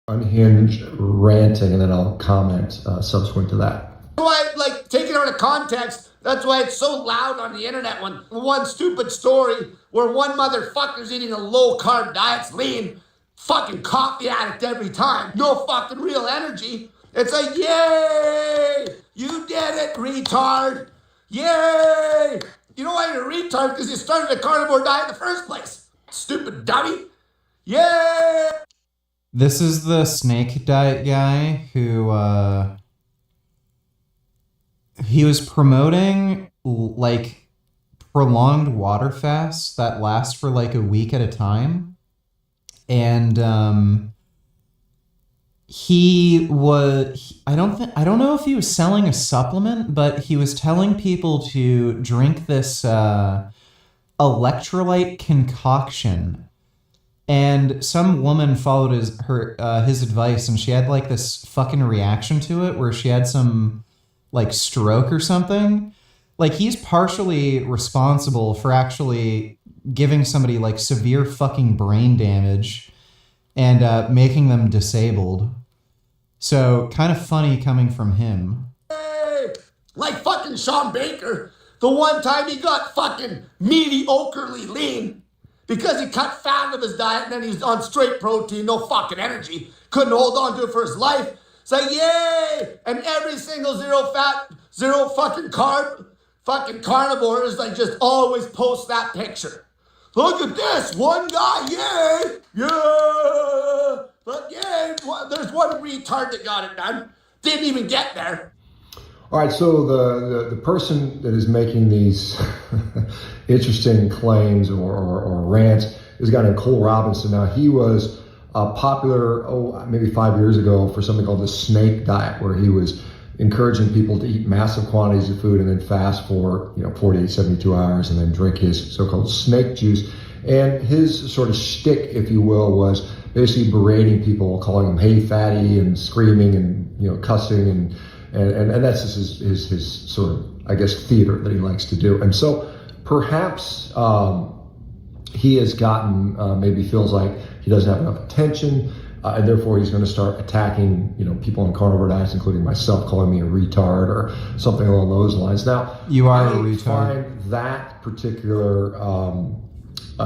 unhinged ranting, and then I'll comment subsequent to that. That's why, like, take it out of context. That's why it's so loud on the internet when one stupid story where one motherfucker's eating a low-carb diet's lean, fucking coffee addict every time, no fucking real energy. It's like, yay! You did it, retard! Yay! You know why you're a retard? Because you started a carnivore diet in the first place. Stupid dummy! Yay! This is the snake diet guy who, he was promoting, like, prolonged water fasts that last for, like, a week at a time. And, I don't know if he was selling a supplement, but he was telling people to drink this, electrolyte concoction. And some woman followed his advice, and she had like this fucking reaction to it where she had some like stroke or something. Like, he's partially responsible for actually giving somebody like severe fucking brain damage and making them disabled. So kind of funny coming from him. Hey, like fucking Sean Baker, the one time he got fucking mediocrely lean because he cut fat out of his diet and then he's on straight protein, no fucking energy, couldn't hold on to it for his life. It's like, yay! And every single zero fat, zero fucking carb, fucking carnivore is like just always post that picture. Look at this, one guy, yay! Yeah! But yay, there's one retard that got it done. Didn't even get there. All right, so the person that is making these interesting claims or rants is a guy named Cole Robinson. Now, he was popular, maybe 5 years ago for something called the snake diet, where he was encouraging people to eat massive quantities of food and then fast for 48, 72 hours and then drink his so-called snake juice. And his sort of shtick, if you will, was basically berating people, calling them hey fatty and screaming and cussing and that's just his sort of, I guess, theater that he likes to do. And so perhaps he has gotten, maybe feels like he doesn't have enough attention, and therefore he's going to start attacking, people on carnivore diets, including myself, calling me a retard or something along those lines. Now, you are I a retard. find that particular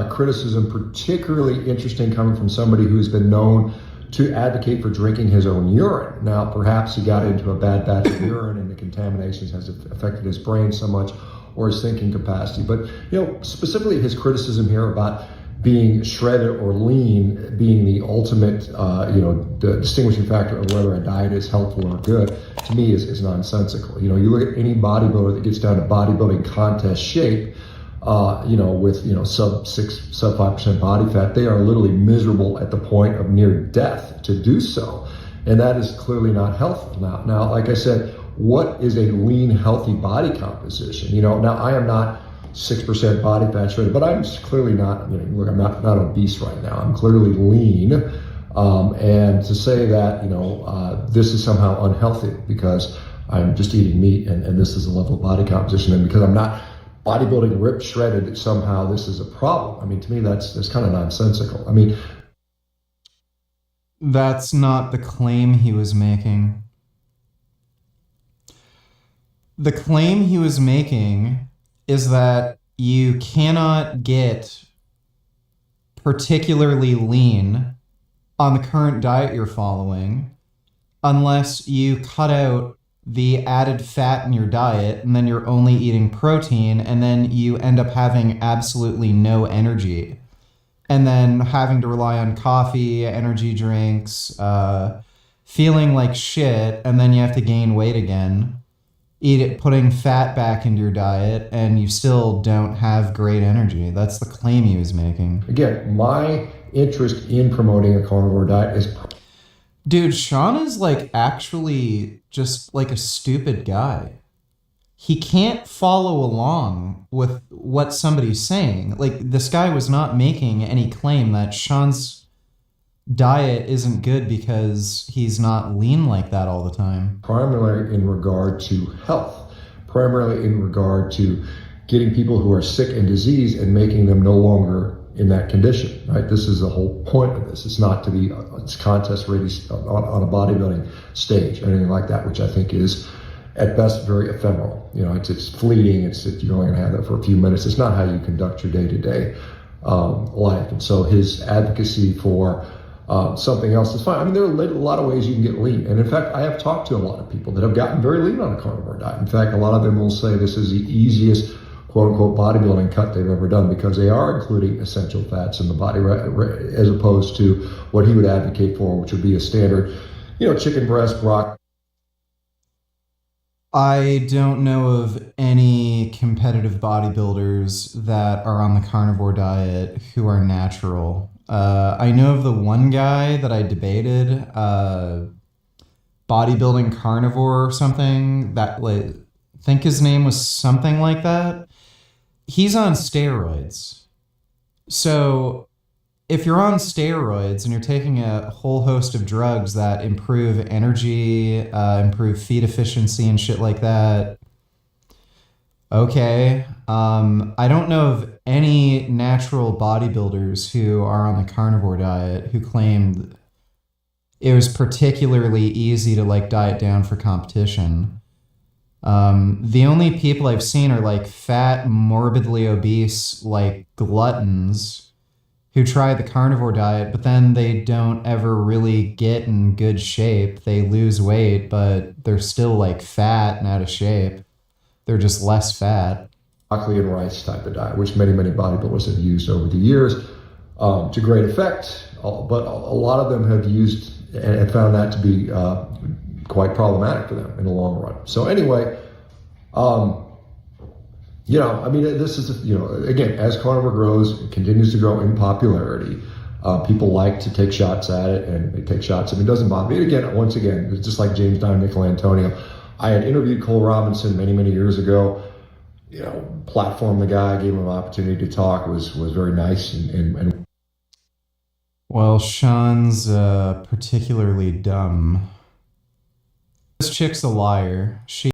criticism particularly interesting coming from somebody who's been known to advocate for drinking his own urine. Now, perhaps he got into a bad batch of urine and the contaminations has affected his brain so much, or his thinking capacity. But, specifically his criticism here about being shredded or lean being the ultimate, the distinguishing factor of whether a diet is helpful or good, to me is nonsensical. You look at any bodybuilder that gets down to bodybuilding contest shape, with, sub 5% body fat, they are literally miserable at the point of near death to do so. And that is clearly not helpful. Now, like I said, what is a lean, healthy body composition? Now I am not 6% body fat shredded, but I'm clearly not, look, I'm not obese right now. I'm clearly lean. And to say that, this is somehow unhealthy because I'm just eating meat and this is a level of body composition, and because I'm not bodybuilding ripped shredded, somehow this is a problem. I mean, to me, that's kind of nonsensical. I mean, that's not the claim he was making. The claim he was making is that you cannot get particularly lean on the current diet you're following unless you cut out the added fat in your diet, and then you're only eating protein, and then you end up having absolutely no energy. And then having to rely on coffee, energy drinks, feeling like shit, and then you have to gain weight again, putting fat back into your diet, and you still don't have great energy. That's the claim he was making. Again, my interest in promoting a carnivore diet is... Dude, Sean is like actually just like a stupid guy. He can't follow along with what somebody's saying. Like, this guy was not making any claim that Sean's diet isn't good because he's not lean like that all the time. Primarily in regard to health, primarily in regard to getting people who are sick and diseased and making them no longer in that condition, right? This is the whole point of this. It's not to be it's contest ready on a bodybuilding stage or anything like that, which I think is at best very ephemeral. You know, it's fleeting. You're only going to have that for a few minutes. It's not how you conduct your day-to-day life. And so his advocacy for something else is fine. I mean, there are a lot of ways you can get lean. And in fact, I have talked to a lot of people that have gotten very lean on a carnivore diet. In fact, a lot of them will say this is the easiest quote unquote bodybuilding cut they've ever done, because they are including essential fats in the body, as opposed to what he would advocate for, which would be a standard, you know, chicken breast, broccoli. I don't know of any competitive bodybuilders that are on the carnivore diet who are natural. I know of the one guy that I debated, bodybuilding carnivore or something, that, like, I think his name was something like that. He's on steroids. So if you're on steroids and you're taking a whole host of drugs that improve energy, improve feed efficiency and shit like that, okay. I don't know of any natural bodybuilders who are on the carnivore diet who claimed it was particularly easy to, like, diet down for competition. The only people I've seen are, like, fat, morbidly obese, like, gluttons who try the carnivore diet, but then they don't ever really get in good shape. They lose weight, but they're still, like, fat and out of shape. They're just less fat. Broccoli and rice type of diet, which many bodybuilders have used over the years to great effect. But a lot of them have used and found that to be quite problematic for them in the long run. So anyway, you know, I mean, this is, you know, again, as carnivore grows, it continues to grow in popularity. People like to take shots at it, and they take shots. I mean, it doesn't bother me. Again, once again, it's just like James Don Nicolantonio. I had interviewed Cole Robinson many years ago. You know, platformed the guy, gave him an opportunity to talk. Was very nice and Well, Sean's particularly dumb. This chick's a liar. She